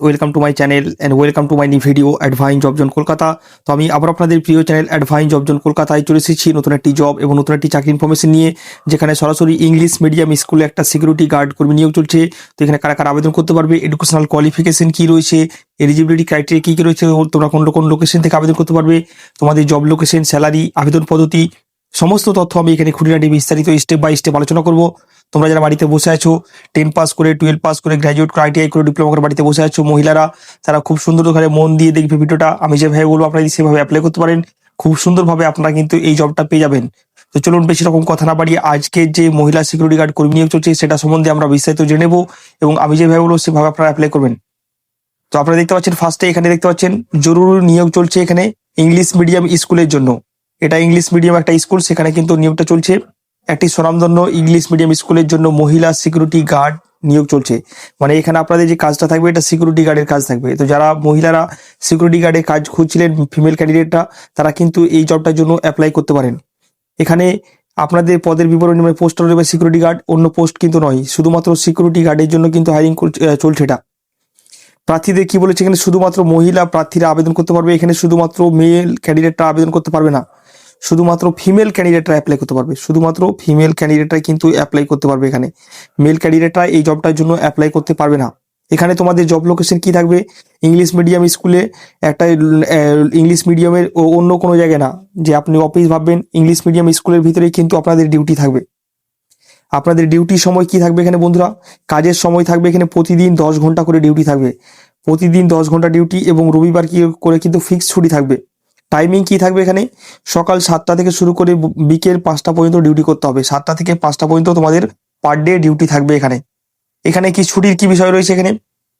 Welcome to my channel and welcome to my new video Advine job zone Kolkata. তো আমি আবার আপনাদের প্রিয় চ্যানেল অ্যাডভাইন জব জোন কলকাতায় চলে এসেছি নতুন একটি জব এবং নতুন একটি চাকরি ইনফরমেশন নিয়ে, যেখানে সরাসরি ইংলিশ মিডিয়াম স্কুলে একটা সিকিউরিটি গার্ড কর্মী নিয়োগ চলছে। তো এখানে কারা কারা আবেদন করতে পারবে, এডুকেশনাল কোয়ালিফিকেশন কী রয়েছে, এলিজিবিলিটি ক্রাইটেরিয়া কী কী রয়েছে, তোমরা কোন কোন লোকেশন থেকে আবেদন করতে পারবে, তোমাদের জব লোকেশন, স্যালারি, আবেদন পদ্ধতি, সমস্ত তথ্য আমি এখানে খুঁটিনাটি বিস্তারিত স্টেপ বাই স্টেপ আলোচনা করব। তোমরা যারা বাড়িতে বসে আছো, 10 পাস করে, 12 পাস করে, গ্র্যাজুয়েট করে, ITI করে, ডিপ্লোমা করে বাড়িতে বসে আছো মহিলারা, তারা খুব সুন্দর করে মন দিয়ে দেখবে ভিডিওটা। আমি যেভাবে বলবো আপনারা সেভাবে অ্যাপ্লাই করতে পারেন, খুব সুন্দরভাবে আপনারা কিন্তু এই জবটা পেয়ে যাবেন। তো চলুন বেশি রকম কথা না বাড়িয়ে আজকে যে মহিলা সিকিউরিটি গার্ড কর্মী নিয়োগ চলছে সেটা সম্বন্ধে আমরা বিস্তারিত জেনে নেবো এবং আমি যেভাবে বলবো সেভাবে আপনারা অ্যাপ্লাই করবেন। তো আপনারা দেখতে পাচ্ছেন ফার্স্টে এখানে দেখতে পাচ্ছেন জরুরি নিয়োগ চলছে এখানে ইংলিশ মিডিয়াম স্কুলের জন্য। এটা ইংলিশ মিডিয়াম একটা স্কুল, সেখানে কিন্তু নিয়োগটা চলছে। একটি স্বনামধন্য ইংলিশ মিডিয়াম স্কুলের জন্য মহিলা সিকিউরিটি গার্ড নিয়োগ চলছে। মানে এখানে আপনাদের যে কাজটা থাকবে এটা সিকিউরিটি গার্ডের কাজ থাকবে। তো যারা মহিলারা সিকিউরিটি গার্ডের কাজ খুঁজছিলেন, ফিমেল ক্যান্ডিডেটরা, তারা কিন্তু এই জবটার জন্য অ্যাপ্লাই করতে পারেন। এখানে আপনাদের পদের বিবরণী মানে পোস্ট রয়েছে সিকিউরিটি গার্ড, অন্য পোস্ট কিন্তু নয়, শুধুমাত্র সিকিউরিটি গার্ডের জন্য কিন্তু হায়ারিং চলছে এটা। প্রার্থীদের কি বলেছে এখানে, শুধুমাত্র মহিলা প্রার্থীরা আবেদন করতে পারবে, এখানে শুধুমাত্র মেল ক্যান্ডিডেটরা আবেদন করতে পারবে না, শুধুমাত্র ফিমেল ক্যান্ডিডেটরা অ্যাপ্লাই করতে পারবে, শুধুমাত্র ফিমেল ক্যান্ডিডেটরাই কিন্তু অ্যাপ্লাই করতে পারবে। এখানে মেল ক্যান্ডিডেটরা এই জবটার জন্য অ্যাপ্লাই করতে পারবে না। এখানে তোমাদের জব লোকেশন কি থাকবে, ইংলিশ মিডিয়াম স্কুলে একটা ইংলিশ মিডিয়ামের অন্য কোনো জায়গায় না যে আপনি অফিস ভাববেন, ইংলিশ মিডিয়াম স্কুলের ভিতরেই কিন্তু আপনাদের ডিউটি থাকবে। আপনাদের ডিউটি সময় কি থাকবে এখানে বন্ধুরা, কাজের সময় থাকবে এখানে প্রতিদিন 10 ঘন্টা করে ডিউটি থাকবে, প্রতিদিন 10 ঘন্টা ডিউটি এবং রবিবার কি করে কিন্তু ফিক্সড ছুটি থাকবে। টাইমিং কি থাকবে এখানে, সকাল 7টা থেকে শুরু করে বিকেল 5টা পর্যন্ত ডিউটি করতে হবে। 7টা থেকে 5টা পর্যন্ত তোমাদের পার ডে ডিউটি থাকবে এখানে। এখানে কি ছুটির কি বিষয় রয়েছে এখানে,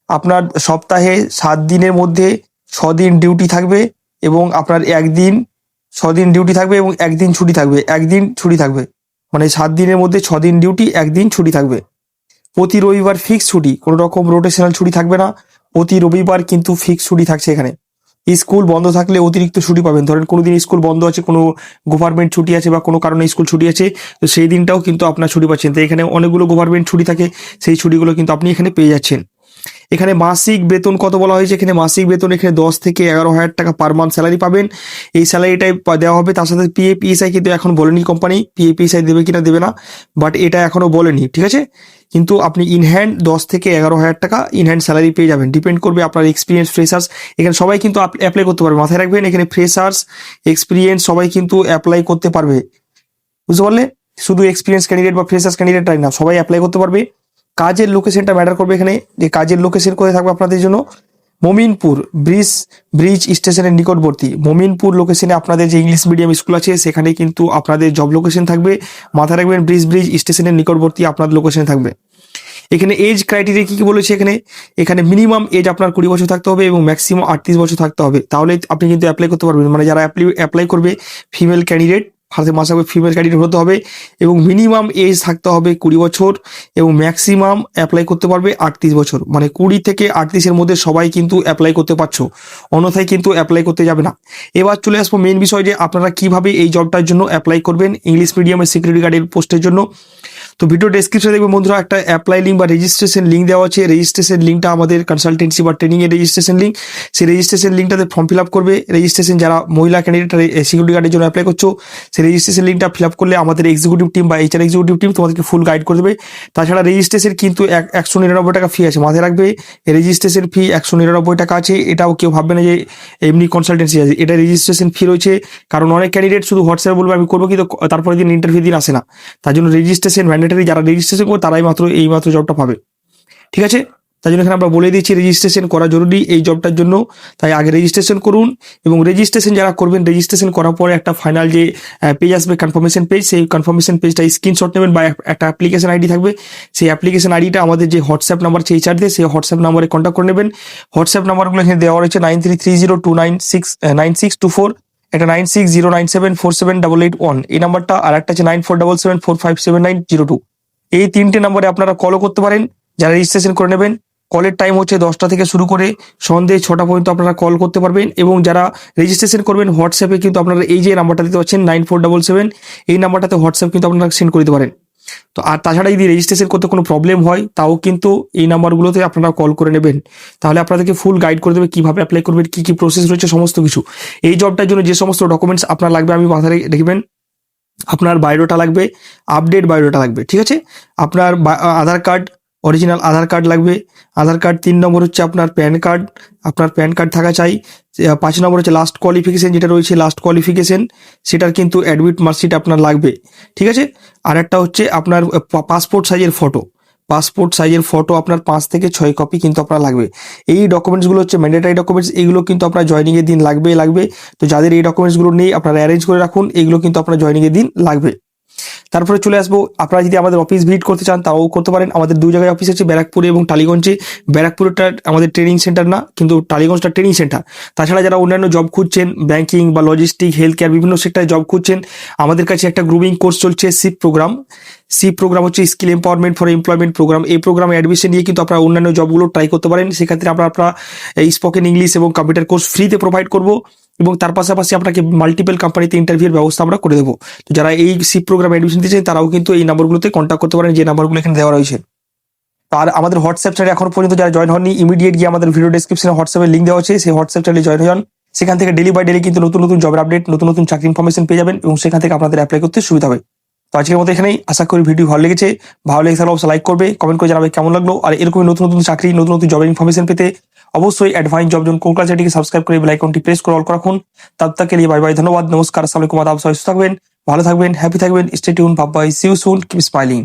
আপনার সপ্তাহে 7 দিনের মধ্যে 6 দিন ডিউটি থাকবে এবং আপনার 6 দিন ডিউটি থাকবে এবং 1 দিন ছুটি থাকবে, 1 দিন ছুটি থাকবে। মানে 7 দিনের মধ্যে 6 দিন ডিউটি, 1 দিন ছুটি থাকবে। প্রতি রবিবার ফিক্স ছুটি, কোনো রকম রোটেশনাল ছুটি থাকবে না, প্রতি রবিবার কিন্তু ফিক্স ছুটি থাকছে এখানে। স্কুল বন্ধ থাকলে অতিরিক্ত ছুটি পাবেন, ধরেন কোনো দিন স্কুল বন্ধ আছে, কোনো গভর্নমেন্ট ছুটি আছে বা কোনো কারণে স্কুল ছুটি আছে, তো সেই দিনটাও কিন্তু আপনার ছুটি পাচ্ছেন। তো এখানে অনেকগুলো গভর্নমেন্ট ছুটি থাকে, সেই ছুটিগুলো কিন্তু আপনি এখানে পেয়ে যাচ্ছেন। এখানে মাসিক বেতন কত বলা হয়েছে, এখানে মাসিক বেতন এখানে 10 থেকে 11,000 টাকা পার মান্থ স্যালারি পাবেন। এই স্যালারিটাই দেওয়া হবে, তার সাথে PF কিন্তু এখন বলেনি কোম্পানি PF দেবে কিনা দেবে না, বাট এটা এখনো বলেনি, ঠিক আছে। কিন্তু আপনি ইনহ্যান্ড 10 থেকে 11,000 টাকা ইনহ্যান্ড স্যালারি পেয়ে যাবেন, ডিপেন্ড করবে আপনার এক্সপিরিয়েন্স। ফ্রেশার্স এখানে সবাই কিন্তু অ্যাপ্লাই করতে পারবে, মাথায় রাখবেন এখানে ফ্রেশার্স এক্সপিরিয়েন্স সবাই কিন্তু অ্যাপ্লাই করতে পারবে, বুঝতে পারলে। শুধু এক্সপিরিয়েন্স ক্যান্ডিডেট বা ফ্রেশার্স ক্যান্ডিডেটটাই না, সবাই অ্যাপ্লাই করতে পারবে। কাজের লোকেশনটা ম্যাটার করবে এখানে, যে কাজের লোকেশন কোথায় থাকবে আপনাদের জন্য, মমিনপুর ব্রিজ স্টেশনের নিকটবর্তী মমিনপুর লোকেশনে আপনাদের যে ইংলিশ মিডিয়াম স্কুল আছে সেখানে কিন্তু আপনাদের জব লোকেশন থাকবে। মাথায় রাখবেন ব্রিজ স্টেশনের নিকটবর্তী আপনাদের লোকেশনে থাকবে। এখানে এজ ক্রাইটেরিয়া কি কি বলেছে এখানে মিনিমাম এজ আপনার 20 বছর থাকতে হবে এবং ম্যাক্সিমাম 38 বছর থাকতে হবে, তাহলে আপনি কিন্তু অ্যাপ্লাই করতে পারবেন। মানে যারা অ্যাপ্লাই করবে ফিমেল ক্যান্ডিডেট, ফার্স্টে মাসে ফিমেল ক্যান্ডিডেট হতে হবে এবং মিনিমাম এজ থাকতে হবে 20 বছর এবং ম্যাক্সিমাম অ্যাপ্লাই করতে পারবে 38 বছর। মানে 20 থেকে 38-এর মধ্যে সবাই কিন্তু অ্যাপ্লাই করতে পারছো, অন্যথায় কিন্তু অ্যাপ্লাই করতে যাবে না। এবার চলে আসবো মেন বিষয় যে আপনারা কিভাবে এই জবটার জন্য অ্যাপ্লাই করবেন ইংলিশ মিডিয়ামের সিকিউরিটি গার্ডের পোস্টের জন্য। তো ভিডিও ডেসক্রিপশনে দেখবেন বন্ধুরা একটা অ্যাপ্লাই লিঙ্ক বা রেজিস্ট্রেশন লিঙ্ক দেওয়া আছে। রেজিস্ট্রেশন লিঙ্কটা আমাদের কনসালটেন্সি বা ট্রেনিংয়ের রেজিস্ট্রেশন লিঙ্ক, সেই রেজিস্ট্রেশন লিঙ্কটাতে ফর্ম ফিল আপ করবে। রেজিস্ট্রেশন যারা মহিলা ক্যান্ডিডেট সিকিউরিটি গার্ডের জন্য অ্যাপ্লাই করছো, সেই রেজিস্ট্রেশন লিঙ্কটা ফিল আপ করলে আমাদের এক্সিকিউটিভ টিম বা HR এক্সিকিউটিভ টিম তোমাদেরকে ফুল গাইড করে দেবে। তাছাড়া রেজিস্ট্রেশন কিন্তু 199 টাকা ফি আছে, মাথায় রাখবে রেজিস্ট্রেশন ফি 199 টাকা আছে। এটাও কেউ ভাববে না যে এমনি কনসালটেন্সি আছে, এটা রেজিস্ট্রেশন ফি রয়েছে। কারণ অনেক ক্যান্ডিডেট শুধু হোয়াটসঅ্যাপে বলবে আমি করবো, কিন্তু তারপরে দিন ইন্টারভিউ দিন আসে না, তার জন্য রেজিস্ট্রেশন ম্যান্ডেটরি। যারা রেজিস্ট্রেশন করবে তারাই মাত্র জবটা পাবে, ঠিক আছে। তাই জন্য এখানে আমরা বলে দিচ্ছি রেজিস্ট্রেশন করা জরুরি এই জবটার জন্য, তাই আগে রেজিস্ট্রেশন করুন। এবং রেজিস্ট্রেশন যারা করবেন, রেজিস্ট্রেশন করার পরে একটা ফাইনাল যে পেজ আসবে কনফার্মেশন পেজ, সেই কনফার্মেশন পেজটা স্ক্রিনশট নেবেন বা একটা অ্যাপ্লিকেশন আইডি থাকবে, সেই অ্যাপ্লিকেশন আইডিটা আমাদের যে হোয়াটসঅ্যাপ নাম্বার আছে HR দিয়ে, সেই হোয়াটসঅ্যাপ নাম্বারে কন্ট্যাক্ট করে নেবেন। হোয়াটসঅ্যাপ নাম্বারগুলো এখানে দেওয়া রয়েছে 9330299624, এটা 9609747881 এই নাম্বারটা, আর একটা আছে 9477457902। এই 3টে নাম্বারে আপনারা কলও করতে পারেন যারা রেজিস্ট্রেশন করে নেবেন। কলের টাইম হচ্ছে 10টা থেকে শুরু করে সন্ধ্যে 6টা পর্যন্ত আপনারা কল করতে পারবেন। এবং যারা রেজিস্ট্রেশন করবেন হোয়াটসঅ্যাপে কিন্তু আপনারা এই যে নাম্বারটা দিতে পারছেন 9477, এই নাম্বারটাতে হোয়াটসঅ্যাপ কিন্তু আপনারা সেন্ড করে দিতে পারেন। তো আর তাছাড়া যদি রেজিস্ট্রেশন করতে কোনো প্রবলেম হয় তাও কিন্তু এই নাম্বারগুলোতে আপনারা কল করে নেবেন, তাহলে আপনাদেরকে ফুল গাইড করে দেবে কীভাবে অ্যাপ্লাই করবেন, কী কী প্রসেস রয়েছে সমস্ত কিছু। এই জবটার জন্য যে সমস্ত ডকুমেন্টস আপনার লাগবে আমি মাথায় দেখবেন, আপনার বায়োডাটা লাগবে, আপডেট বায়োডাটা লাগবে, ঠিক আছে। আপনার আধার কার্ড, অরিজিনাল আধার কার্ড লাগবে, আধার কার্ড। 3 নম্বর হচ্ছে আপনার প্যান কার্ড, আপনার প্যান কার্ড থাকা চাই। 5 নম্বর হচ্ছে লাস্ট কোয়ালিফিকেশন, যেটা রয়েছে লাস্ট কোয়ালিফিকেশন সেটার কিন্তু অ্যাডমিট মার্কশিট আপনার লাগবে, ঠিক আছে। আর একটা হচ্ছে আপনার পাসপোর্ট সাইজের ফটো, পাসপোর্ট সাইজের ফটো আপনার 5 থেকে 6 কপি কিন্তু আপনার লাগবে। এই ডকুমেন্টসগুলো হচ্ছে ম্যান্ডেটারি ডকুমেন্টস, এইগুলো কিন্তু আপনার জয়েনিংয়ের দিন লাগবে। তো যাদের এই ডকুমেন্টসগুলো নেই আপনারা অ্যারেঞ্জ করে রাখুন, এইগুলো কিন্তু আপনার জয়েনিংয়ের দিন লাগবে। তারপরে চলে আসবো, আপনারা যদি আমাদের অফিস ভিজিট করতে চান তাও করতে পারেন। আমাদের 2 জায়গায় অফিস আছে, ব্যারাকপুরে এবং টালিগঞ্জে। ব্যারাকপুরটা আমাদের ট্রেনিং সেন্টার না, কিন্তু টালিগঞ্জটা ট্রেনিং সেন্টার। তাছাড়া যারা অন্যান্য জব খুঁজছেন, ব্যাংকিং বা লজিস্টিক, হেলথ কেয়ার, বিভিন্ন সেক্টরে জব খুঁজছেন, আমাদের কাছে একটা গ্রুমিং কোর্স চলছে, সিপ প্রোগ্রাম। সিপ প্রোগ্রাম হচ্ছে skill empowerment for employment program. এই প্রোগ্রামে অ্যাডমিশন নিয়ে কিন্তু আপনারা অন্যান্য জবগুলো ট্রাই করতে পারেন। সেক্ষেত্রে আপনারা এই স্পোকেন ইংলিশ এবং কম্পিউটার কোর্স ফ্রিতে প্রোভাইড করবো, এবং তার পাশাপাশি আপনাকে মাল্টিপল কোম্পানিতে ইন্টারভিউর ব্যবস্থা আমরা করে দেবো। তো যারা এই সিপ প্রোগ্রামে অ্যাডমিশন দিতে চান তারাও কিন্তু এই নাম্বারগুলোতে কন্ট্যাক্ট করতে পারেন, যে নাম্বারগুলো এখানে দেওয়া রয়েছে। আর আমাদের হোয়াটসঅ্যাপ চ্যানেলে এখন পর্যন্ত যারা জয়েন হননি, ইমিডিয়েট গিয়ে আমাদের ভিডিও ডেসক্রিপশনে হোয়াটসঅ্যাপের লিঙ্ক দেওয়া আছে, সেই হোয়াটসঅ্যাপ চ্যানেলে জয়েন হন। সেখান থেকে ডেলি বাই ডেলি কিন্তু নতুন নতুন জবের আপডেট, নতুন নতুন চাকরি ইনফরমেশন পেয়ে যাবেন, এবং সেখান থেকে আপনাদের অ্যাপ্লাই করতে সুবিধা হবে। তো আজকের মতো এখানেই, আশা করি ভিডিও ভালো লেগেছে। ভালো লেগে থাকলে অবশ্যই লাইক করবে, কমেন্ট করে জানাবে কেমন লাগলো। আর এরকমই নতুন নতুন চাকরি, নতুন নতুন জবের ইনফরমেশন পেতে অবশ্যই অ্যাডভাইন জব জোন কলকাতা চ্যানেলটিকে সাবস্ক্রাইব করে বেল আইকনটি প্রেস করে অল করে রাখুন। তব তক কে লিয়ে বাই বাই, ধন্যবাদ, নমস্কার, আসসালামু আলাইকুম, আদাব, সবাই সুস্থ থাকবেন, ভালো থাকবেন, হ্যাপি থাকবেন, stay tune, bye bye, see you soon, keep smiling.